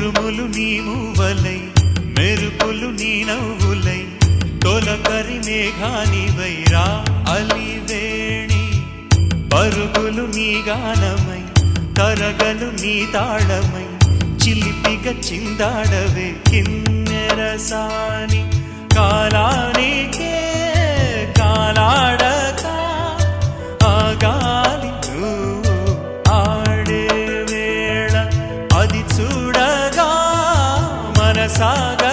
ఉరుములు నీ మూవలై మెరుపులు నీ నవ్వులై తొలకరి మేఘానివైరా అలివేణి పరుగులు నీ గానమై తరగలు నీ తాళమై చిలిపిగ చిందాడవే కిన్నెరసాని కాలానికే కాలాడక ఆగాలి నువ్వు ఆడే వేళ అది చూడగా మనసాగ